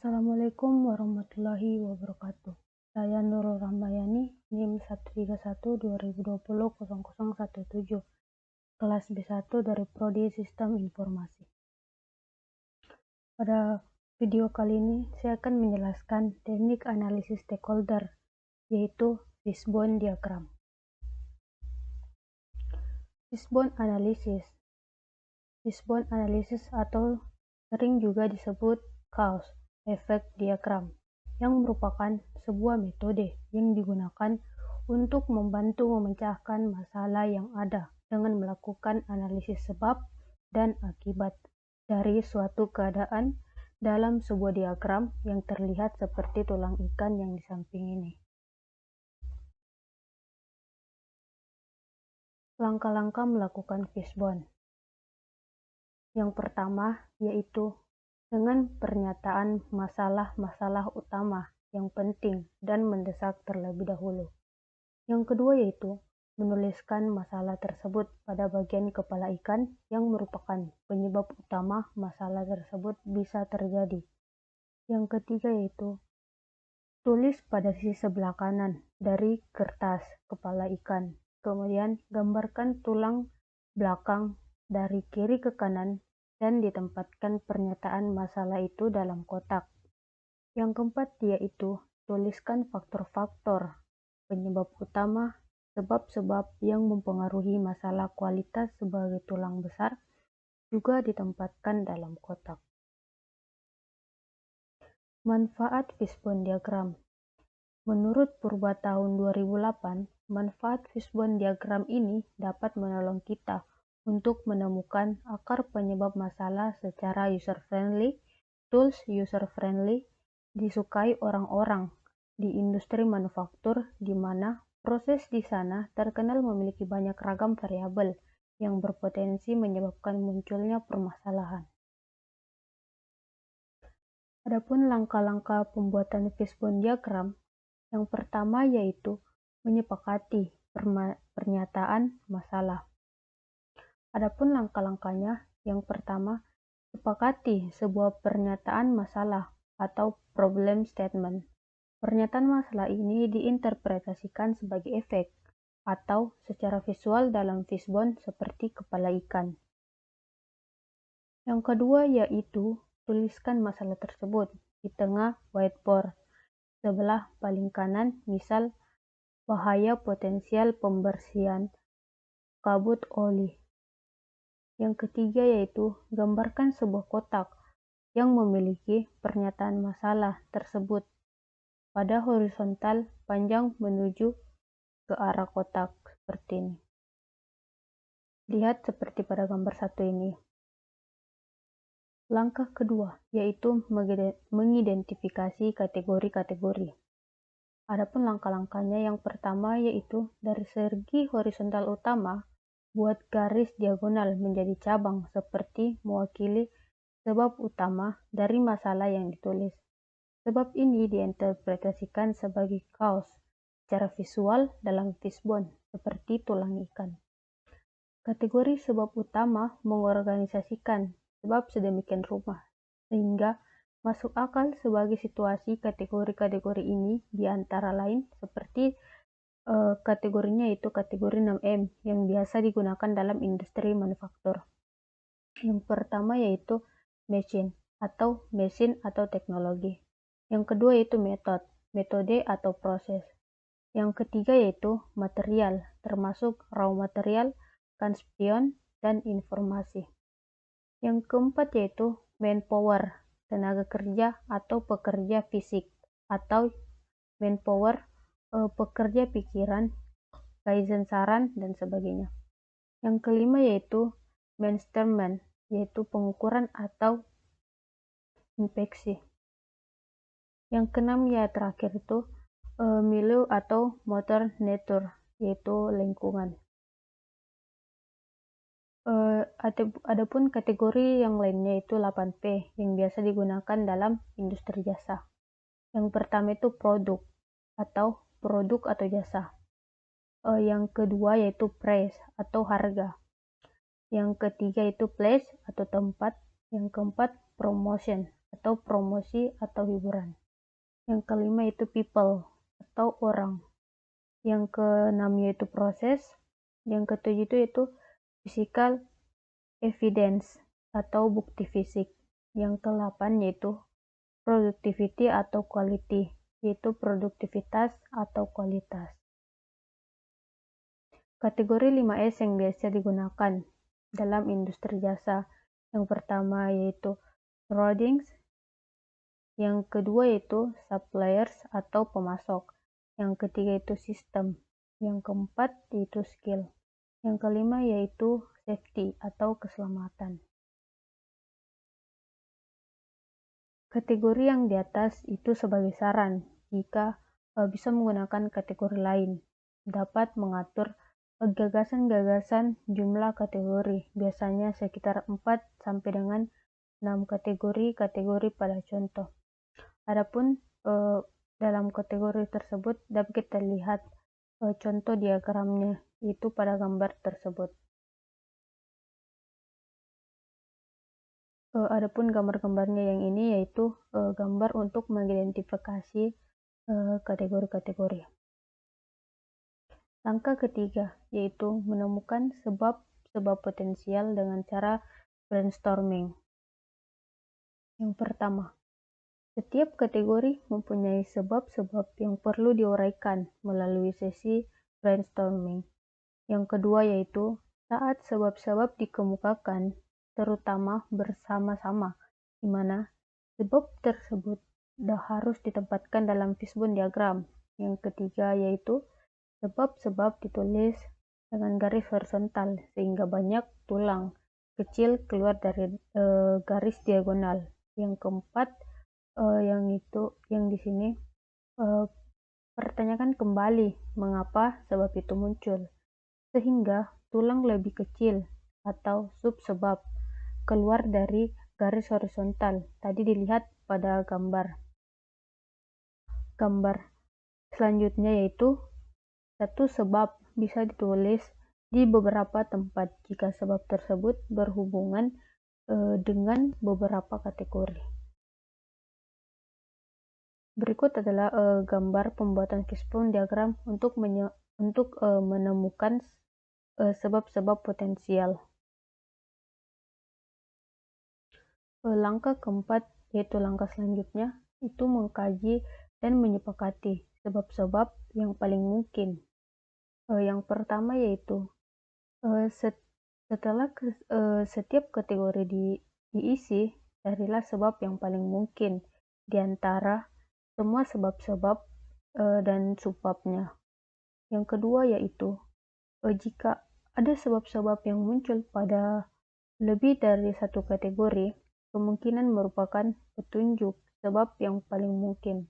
Assalamualaikum warahmatullahi wabarakatuh. Saya Nurul Rahmayani, NIM 131 2020 0017, kelas B1 dari Prodi Sistem Informasi. Pada video kali ini, saya akan menjelaskan teknik analisis stakeholder, yaitu Fishbone Diagram. Fishbone Analysis atau sering juga disebut Cause Effect Diagram, yang merupakan sebuah metode yang digunakan untuk membantu memecahkan masalah yang ada dengan melakukan analisis sebab dan akibat dari suatu keadaan dalam sebuah diagram yang terlihat seperti tulang ikan yang di samping ini. Langkah-langkah melakukan fishbone. Yang pertama yaitu dengan pernyataan masalah-masalah utama yang penting dan mendesak terlebih dahulu. Yang kedua yaitu menuliskan masalah tersebut pada bagian kepala ikan yang merupakan penyebab utama masalah tersebut bisa terjadi. Yang ketiga yaitu tulis pada sisi sebelah kanan dari kertas kepala ikan. Kemudian gambarkan tulang belakang dari kiri ke kanan dan ditempatkan pernyataan masalah itu dalam kotak. Yang keempat yaitu tuliskan faktor-faktor penyebab utama, sebab-sebab yang mempengaruhi masalah kualitas sebagai tulang besar juga ditempatkan dalam kotak. Manfaat Fishbone Diagram. Menurut Purba tahun 2008, manfaat Fishbone Diagram ini dapat menolong kita untuk menemukan akar penyebab masalah secara user-friendly, tools user-friendly, disukai orang-orang di industri manufaktur di mana proses di sana terkenal memiliki banyak ragam variabel yang berpotensi menyebabkan munculnya permasalahan. Adapun langkah-langkah pembuatan Fishbone Diagram, yang pertama yaitu menyepakati pernyataan masalah. Adapun langkah-langkahnya, yang pertama, sepakati sebuah pernyataan masalah atau problem statement. Pernyataan masalah ini diinterpretasikan sebagai efek atau secara visual dalam fishbone seperti kepala ikan. Yang kedua yaitu tuliskan masalah tersebut di tengah whiteboard. Sebelah paling kanan, misal bahaya potensial pembersihan kabut oli. Yang ketiga yaitu gambarkan sebuah kotak yang memiliki pernyataan masalah tersebut pada horizontal panjang menuju ke arah kotak seperti ini. Lihat seperti pada gambar satu ini. Langkah kedua yaitu mengidentifikasi kategori-kategori. Adapun langkah-langkahnya, yang pertama yaitu dari segi horizontal utama, buat garis diagonal menjadi cabang seperti mewakili sebab utama dari masalah yang ditulis. Sebab ini diinterpretasikan sebagai cause secara visual dalam fishbone seperti tulang ikan. Kategori sebab utama mengorganisasikan sebab sedemikian rupa sehingga masuk akal sebagai situasi kategori-kategori ini di antara lain seperti kategorinya yaitu kategori 6M yang biasa digunakan dalam industri manufaktur. Yang pertama yaitu mesin atau teknologi. Yang kedua yaitu metode atau proses. Yang ketiga yaitu material, termasuk raw material, consumption, dan informasi. Yang keempat yaitu manpower, tenaga kerja atau pekerja fisik, atau manpower, pekerja pikiran, kaizen saran, dan sebagainya. Yang kelima yaitu measurement, yaitu pengukuran atau inspeksi. Yang keenam ya terakhir itu milieu atau motor nature, yaitu lingkungan. Adapun kategori yang lainnya itu 8P yang biasa digunakan dalam industri jasa. Yang pertama itu produk atau jasa. Yang kedua yaitu price atau harga. Yang ketiga itu place atau tempat. Yang keempat promotion atau promosi atau hiburan. Yang kelima itu people atau orang. Yang keenam yaitu proses. Yang ketujuh itu physical evidence atau bukti fisik. Yang ke-8 yaitu productivity atau quality, yaitu produktivitas atau kualitas. Kategori 5S yang biasa digunakan dalam industri jasa. Yang pertama yaitu providings, yang kedua yaitu suppliers atau pemasok, yang ketiga itu sistem, yang keempat yaitu skill, yang kelima yaitu safety atau keselamatan. Kategori yang di atas itu sebagai saran, jika bisa menggunakan kategori lain, dapat mengatur gagasan-gagasan jumlah kategori, biasanya sekitar 4 sampai dengan 6 kategori pada contoh. Adapun dalam kategori tersebut dapat kita lihat contoh diagramnya, itu pada gambar tersebut. Adapun gambar-gambarnya yang ini yaitu gambar untuk mengidentifikasi kategori-kategori. Langkah ketiga yaitu menemukan sebab-sebab potensial dengan cara brainstorming. Yang pertama, setiap kategori mempunyai sebab-sebab yang perlu diuraikan melalui sesi brainstorming. Yang kedua yaitu saat sebab-sebab dikemukakan, terutama bersama-sama, di mana sebab tersebut harus ditempatkan dalam fishbone diagram. Yang ketiga yaitu sebab-sebab ditulis dengan garis horizontal sehingga banyak tulang kecil keluar dari garis diagonal. Yang keempat yang di sini pertanyakan kembali mengapa sebab itu muncul, sehingga tulang lebih kecil atau sub-sebab keluar dari garis horizontal. Tadi dilihat pada gambar selanjutnya yaitu satu sebab bisa ditulis di beberapa tempat jika sebab tersebut berhubungan dengan beberapa kategori. Berikut adalah gambar pembuatan fishbone diagram untuk menemukan sebab-sebab potensial. Langkah keempat, yaitu langkah selanjutnya, itu mengkaji dan menyepakati sebab-sebab yang paling mungkin. Yang pertama yaitu setelah setiap kategori diisi, carilah sebab yang paling mungkin di antara semua sebab-sebab dan subbabnya. Yang kedua yaitu jika ada sebab-sebab yang muncul pada lebih dari satu kategori, kemungkinan merupakan petunjuk sebab yang paling mungkin.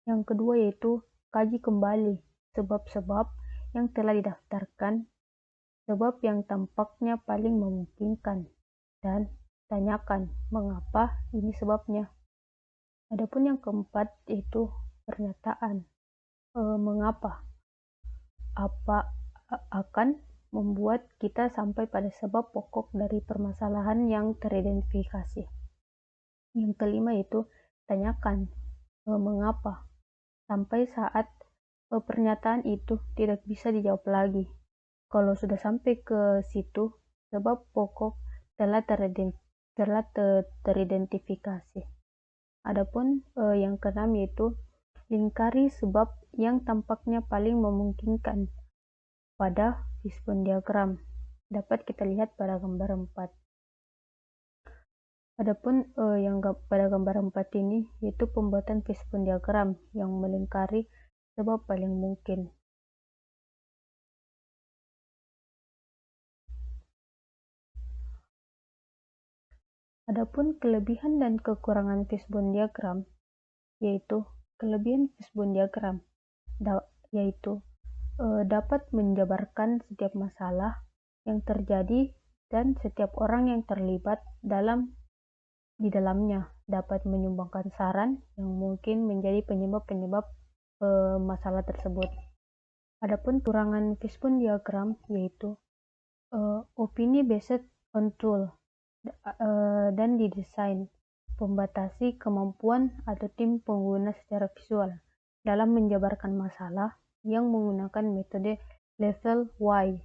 Yang kedua yaitu kaji kembali sebab-sebab yang telah didaftarkan, sebab yang tampaknya paling memungkinkan, dan tanyakan mengapa ini sebabnya. Adapun yang keempat yaitu pernyataan mengapa, apa akan membuat kita sampai pada sebab pokok dari permasalahan yang teridentifikasi. Yang kelima yaitu tanyakan mengapa sampai saat pernyataan itu tidak bisa dijawab lagi. Kalau sudah sampai ke situ, sebab pokok telah teridentifikasi. Adapun yang keenam yaitu lingkari sebab yang tampaknya paling memungkinkan pada fishbone diagram. Dapat kita lihat pada gambar 4. Adapun yang pada gambar 4 ini yaitu pembuatan fishbone diagram yang melingkari sebab paling mungkin. Adapun kelebihan dan kekurangan fishbone diagram, yaitu kelebihan fishbone diagram yaitu dapat menjabarkan setiap masalah yang terjadi dan setiap orang yang terlibat di dalamnya, dapat menyumbangkan saran yang mungkin menjadi penyebab-penyebab masalah tersebut. Adapun kekurangan fishbone diagram yaitu opini based on tool dan didesain membatasi kemampuan atau tim pengguna secara visual dalam menjabarkan masalah yang menggunakan metode level Y,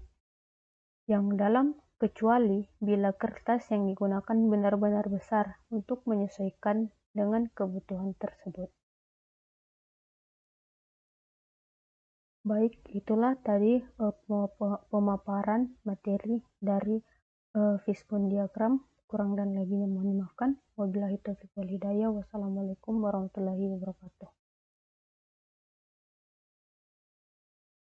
yang dalam kecuali bila kertas yang digunakan benar-benar besar untuk menyesuaikan dengan kebutuhan tersebut. Baik, itulah tadi pemaparan materi dari fishbone diagram. Kurang dan lebihnya mohon dimaafkan. Wabillahi taufiq wal hidayah. Wassalamualaikum warahmatullahi wabarakatuh.